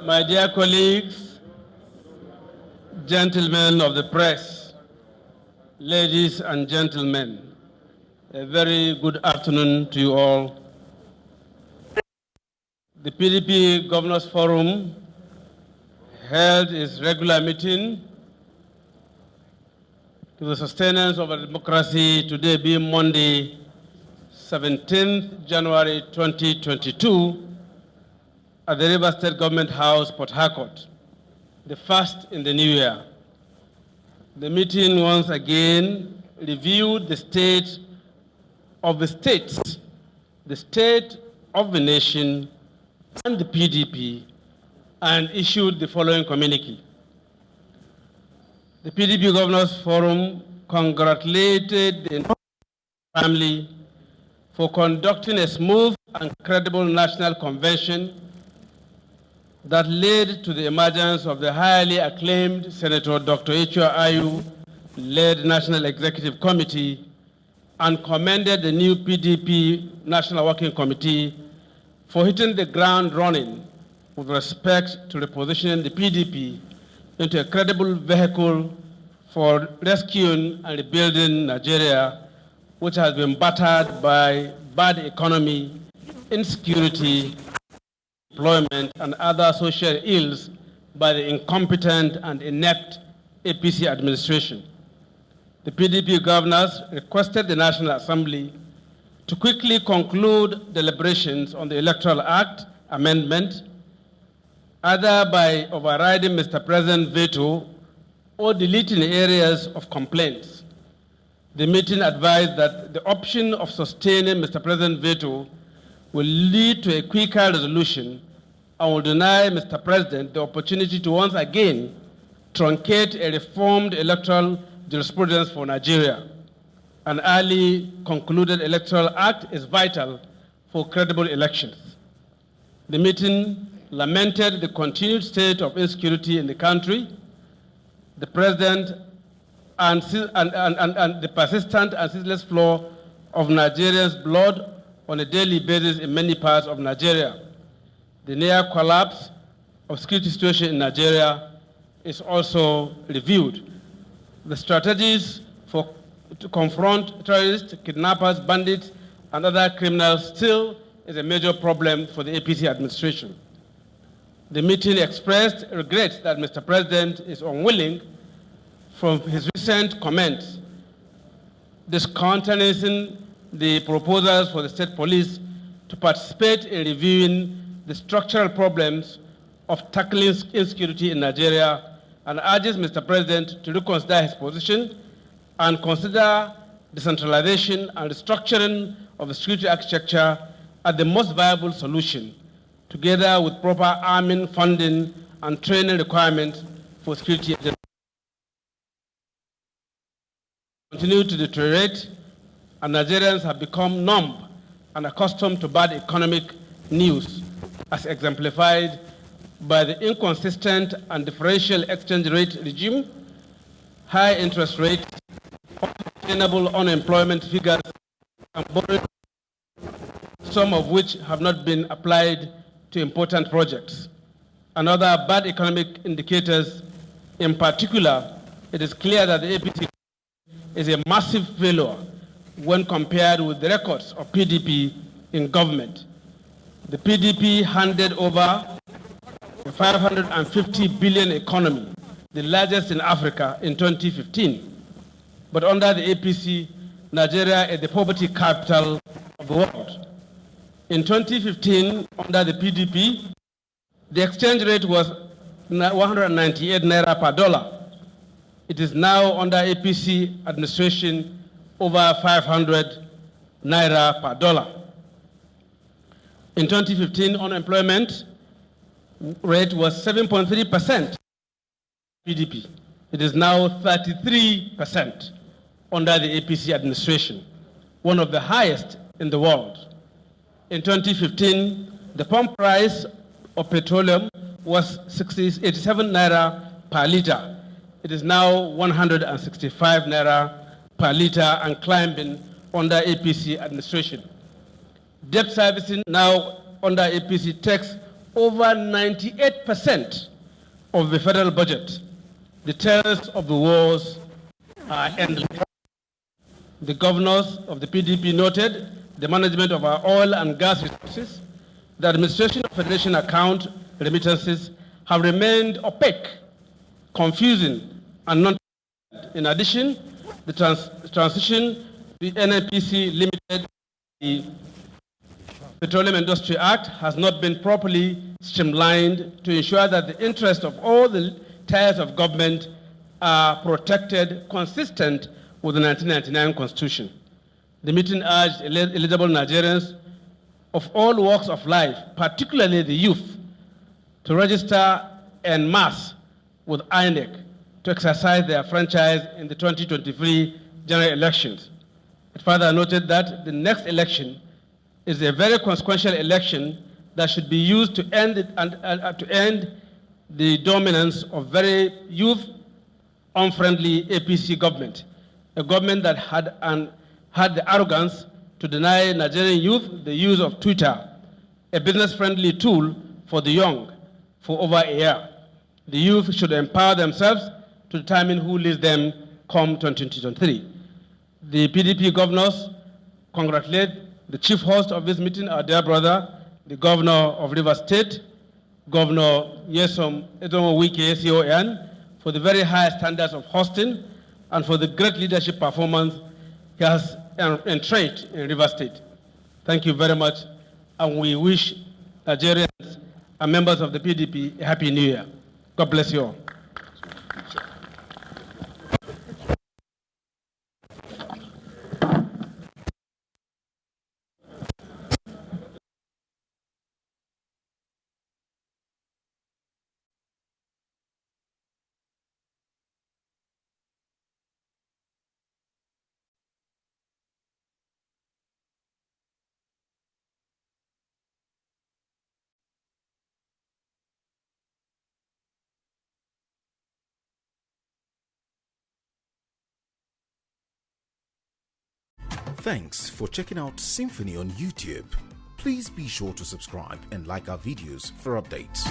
My dear colleagues, gentlemen of the press, ladies and gentlemen, a very good afternoon to you all. The PDP Governors Forum held its regular meeting to the sustenance of a democracy, today being Monday, 17th January 2022, at the River State Government House, Port Harcourt, the first in the new year. The meeting once again reviewed the state of the states, the state of the nation, and the PDP, and issued the following communique. The PDP Governors Forum congratulated the entire family for conducting a smooth and credible national convention that led to the emergence of the highly acclaimed Senator Dr. Shuaibu-led National Executive Committee, and commended the new PDP National Working Committee for hitting the ground running with respect to repositioning the PDP into a credible vehicle for rescuing and rebuilding Nigeria, which has been battered by bad economy, insecurity, employment, and other social ills by the incompetent and inept APC administration. The PDP governors requested the National Assembly to quickly conclude deliberations on the Electoral Act Amendment, either by overriding Mr. President's veto or deleting areas of complaints. The meeting advised that the option of sustaining Mr. President's veto will lead to a quicker resolution and will deny Mr. President the opportunity to once again truncate a reformed electoral jurisprudence for Nigeria. An early concluded electoral act is vital for credible elections. The meeting lamented the continued state of insecurity in the country, the President and the persistent and ceaseless flow of Nigerians' blood on a daily basis in many parts of Nigeria. The near collapse of security situation in Nigeria is also reviewed. The strategies to confront terrorists, kidnappers, bandits, and other criminals still is a major problem for the APC administration. The meeting expressed regret that Mr. President is unwilling, from his recent comments, discountenancing the proposals for the state police to participate in reviewing the structural problems of tackling insecurity in Nigeria, and urges Mr. President to reconsider his position and consider decentralization and restructuring of the security architecture as the most viable solution, together with proper arming, funding, and training requirements for security agencies. Continue to deteriorate, and Nigerians have become numb and accustomed to bad economic news, as exemplified by the inconsistent and differential exchange rate regime, high interest rates, unsustainable unemployment figures, and borrowing, some of which have not been applied to important projects. And other bad economic indicators. In particular, it is clear that the APC is a massive failure when compared with the records of PDP in government. The PDP handed over a 550 billion economy, the largest in Africa, in 2015. But under the APC, Nigeria is the poverty capital of the world. In 2015, under the PDP, the exchange rate was 198 naira per dollar. It is now under APC administration over 500 naira per dollar. In 2015, unemployment rate was 7.3% PDP. It is now 33% under the APC administration, one of the highest in the world. In 2015, the pump price of petroleum was 87 naira per liter. It is now 165 naira per liter and climbing under APC administration. Debt servicing now under APC takes over 98% of the federal budget. The terrors of the wars are endless. The governors of the PDP noted the management of our oil and gas resources, the administration of Federation account remittances have remained opaque, confusing, and non-transparent. In addition, the transition to NNPC Limited, the Petroleum Industry Act, has not been properly streamlined to ensure that the interests of all the tiers of government are protected consistent with the 1999 Constitution. The meeting urged eligible Nigerians of all walks of life, particularly the youth, to register en masse with INEC to exercise their franchise in the 2023 general elections. It further noted that the next election is a very consequential election that should be used to end the dominance of very youth-unfriendly APC government, a government that had the arrogance to deny Nigerian youth the use of Twitter, a business-friendly tool for the young, for over a year. The youth should empower themselves to determine who leads them come 2023. The PDP governors congratulate the chief host of this meeting, our dear brother, the governor of Rivers State, Governor Wike, CON, for the very high standards of hosting and for the great leadership performance he has entrenched in Rivers State. Thank you very much, and we wish Nigerians and members of the PDP a happy new year. God bless you all. Thanks for checking out SYMFONI on YouTube. Please be sure to subscribe and like our videos for updates.